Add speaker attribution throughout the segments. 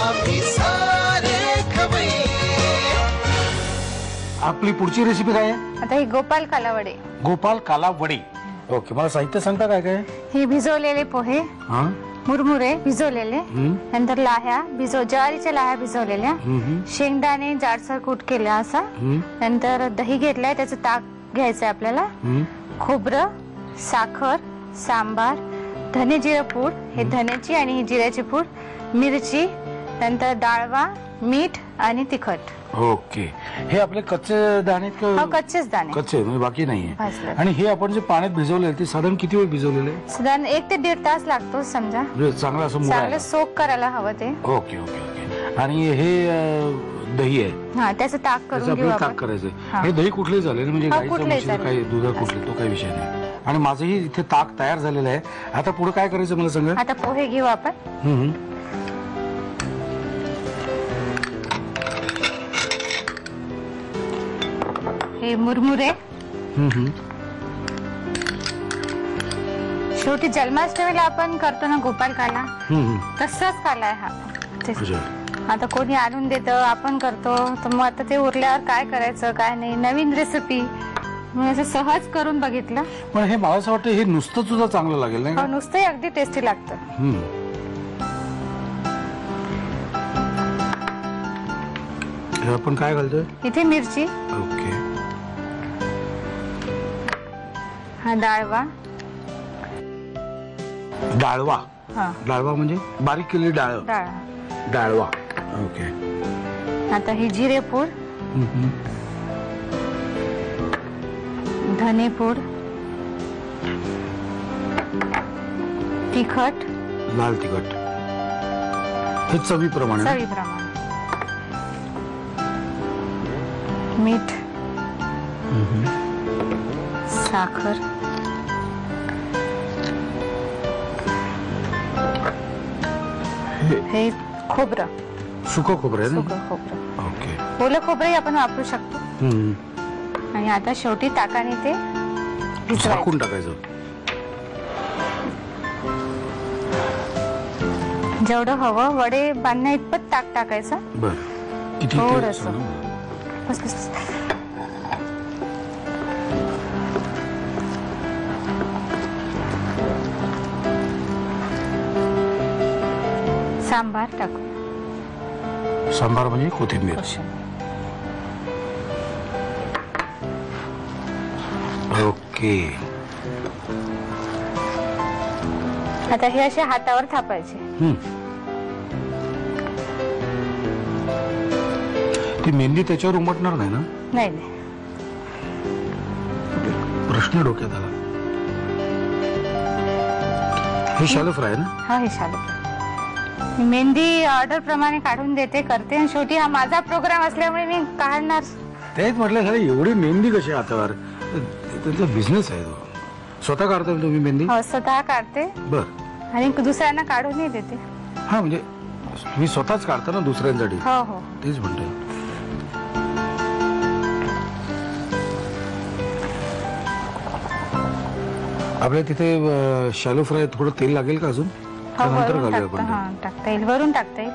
Speaker 1: आम्ही सारे खवय्ये.
Speaker 2: आपली पुढची रेसिपी काय आहे?
Speaker 3: आता ही गोपाल कालावडे.
Speaker 2: गोपाल काला वडे. ओके, मला साहित्य सांगता काय काय?
Speaker 3: हे भिजवलेले पोहे, मुरमुरे भिजवलेले, नंतर लाह्या ज्वारीच्या लाह्या भिजवलेल्या, शेंगदाणे जाडसर कूट केला असा, नंतर दही घेतलाय, त्याचं ताक घ्यायचंय आपल्याला, खोबरं, साखर, सांबार, धने जिरे पूड, हे धन्याची आणि ही जिऱ्याची पूड, मिरची, नंतर डाळवा, मीठ आणि तिखट.
Speaker 2: ओके, हे आपले कच्चे दाणे?
Speaker 3: कच्चेच दाणे,
Speaker 2: कच्चे म्हणजे बाकी नाहीये. आणि हे आपण जे पाण्यात भिजवले ते साधारण किती वेळ भिजवलेले?
Speaker 3: साधारण 1 ते 1.5 तास लागतो समजा.
Speaker 2: चांगलं असं
Speaker 3: चांगलं सोक करायला हवं ते.
Speaker 2: Okay okay okay. आणि हे दही आहे?
Speaker 3: हा, त्याचं ताक करून घेऊ आपण.
Speaker 2: ताक करायचं. हे दही कुठलंही चालेल, म्हणजे गाईचं काही दुधा कुठलं, तो काही विषय नाही. आणि माझंही इथे ताक तयार झालेलं आहे. आता पुढे काय करायचं मला सांगा?
Speaker 3: आता पोहे घेऊ आपण. हे मुरमुरे. शेवटी जन्माष्टमीला आपण करतो ना गोपाल काला, तसाच काला आहे हा. आता कोणी आणून देतं, आपण करतो, तर मग आता ते उरल्यावर काय करायचं काय नाही, नवीन रेसिपी म्हणजे सहज करून बघितलं.
Speaker 2: पण हे मला असं वाटतं हे नुसतं सुद्धा चांगलं लागेल नाही?
Speaker 3: हो, नुसतंही अगदी टेस्टी लागतं.
Speaker 2: आपण काय घालतोय
Speaker 3: इथे? मिरची.
Speaker 2: ओके.
Speaker 3: हा डाळवा.
Speaker 2: डाळवा?
Speaker 3: हा,
Speaker 2: डाळवा म्हणजे बारीक केलेली डाळ. डाळवा. ओके.
Speaker 3: आता ही जिरे पूड, धने पूड, तिखट,
Speaker 2: लाल तिखट, हे चवीप्रमाणे.
Speaker 3: चवीप्रमाणे. मीठ, साखर, हे खोबरं.
Speaker 2: सुकं खोबरं आहे ना?
Speaker 3: सुकं खोबरं.
Speaker 2: ओके.
Speaker 3: ओलं खोबरंही आपण वापरू शकतो. आणि आता शेवटी ताकाने ते
Speaker 2: झाकून टाकायचं.
Speaker 3: जेवढं हवं वडे बांधण्या इतपत ताक टाकायचं.
Speaker 2: बरं, किती?
Speaker 3: थोडंसं. बस बस. सांबार टाकू.
Speaker 2: सांबार म्हणजे कोथिंबीर. ओके.
Speaker 3: आता हे असे हातावर थापायचे.
Speaker 2: ती मेहंदी त्याच्यावर उमटणार नाही ना?
Speaker 3: नाही नाही.
Speaker 2: प्रश्न डोक्यात आला. हे शॅलो फ्राय ना?
Speaker 3: हा, हे शॅलो फ्राय. मेहंदी ऑर्डर प्रमाणे काढून देते, करते, आणि शेवटी हा माझा प्रोग्राम असल्यामुळे मी काढणार.
Speaker 2: तेच म्हटलं खरं, एवढी मेहंदी कशी हातावर? त्यांचा बिझनेस आहे तो. स्वतः काढताय तुम्ही मेहंदी?
Speaker 3: हो, स्वतः काढते.
Speaker 2: बर.
Speaker 3: आणि दुसऱ्यांना काढूनही देते.
Speaker 2: हा, म्हणजे मी स्वतःच काढतो ना दुसऱ्यांसाठी.
Speaker 3: हो हो,
Speaker 2: तेच म्हणतोय. आपल्या तिथे शॅलो फ्राय थोडं तेल लागेल का अजून? नंतर घालूया आपण.
Speaker 3: टाकता येईल, वरून टाकता येईल.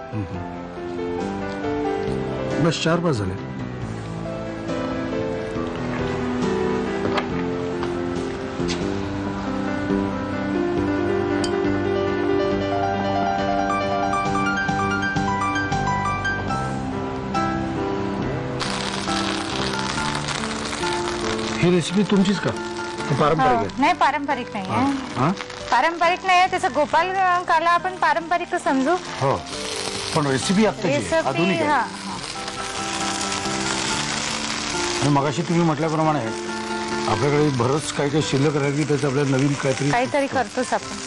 Speaker 2: बस 4-5 झाले. ही रेसिपी तुमचीच का? पारंपरिक आहे?
Speaker 3: नाही, पारंपरिक नाही आहे. पारंपरिक नाही आहे, त्याचं गोपाल काला आपण पारंपरिक समजू.
Speaker 2: हो, पण रेसिपी आधुनिक आहे. आणि मगाशी तुम्ही म्हटल्याप्रमाणे आपल्याकडे बरंच काही काही शिल्लक राहिली, त्याचं आपल्याला नवीन काहीतरी
Speaker 3: करतोच आपण.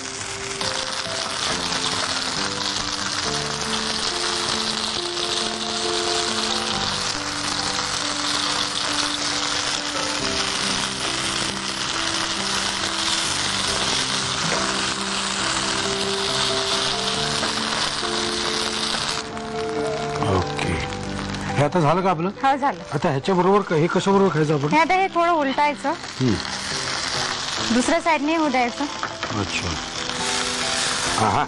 Speaker 2: हे आता झालं का आपलं?
Speaker 3: हा, झालं.
Speaker 2: आता ह्याच्या बरोबर हे कशा बरोबर खायचं आपण?
Speaker 3: आता हे थोडं उलटायचं, दुसऱ्या साईडने होऊ द्यायचं.
Speaker 2: अच्छा. हा,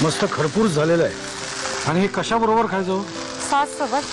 Speaker 2: मस्त खरपूस झालेलं आहे. आणि हे कशा बरोबर खायचं?
Speaker 3: सॉस सोबत.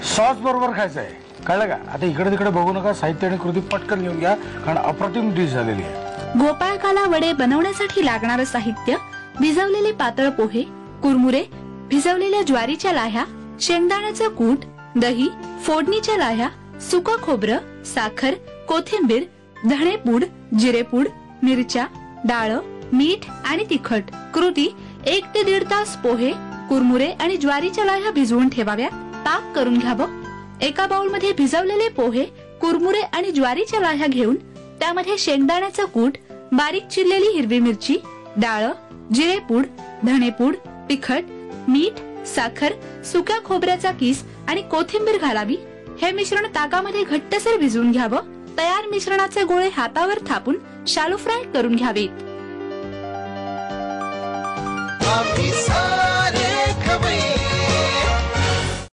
Speaker 2: सॉस बरोबर खायचं आहे, कळलं का? आता इकडे तिकडे बघू नका, साहित्य आणि कृती पटकन घेऊन घ्या, कारण अप्रतिम डिश झालेली आहे.
Speaker 4: गोपाळकाला वडे बनवण्यासाठी लागणारं साहित्य: भिजवलेले पातळ पोहे, कुरमुरे, भिजवलेल्या ज्वारीच्या लाह्या, शेंगदाण्याचं कूट, दही, फोडणीच्या लाह्या, सुकं खोबरं, साखर, कोथिंबीर, धणेपूड, जिरेपूड, मिरच्या, डाळ, मीठ आणि तिखट. कृती: 1 ते 1.5 तास पोहे, कुरमुरे आणि ज्वारीच्या लाह्या भिजवून ठेवाव्या. ताक करून घ्यावं. एका बाउलमध्ये भिजवलेले पोहे, कुरमुरे आणि ज्वारीच्या लाह्या घेऊन त्यामध्ये शेंगदाण्याचं कूट, बारीक चिरलेली हिरवी मिरची, डाळ, जिरेपूड, धणेपूड, तिखट, मीठ, साखर, सुक्या खोबऱ्याचा किस आणि कोथिंबीर घालावी. हे मिश्रण ताकामध्ये घट्टसर भिजवून घ्यावं. तयार मिश्रणाचे गोळे हातावर थापून शालो फ्राय करून घ्यावेत.
Speaker 1: आम्ही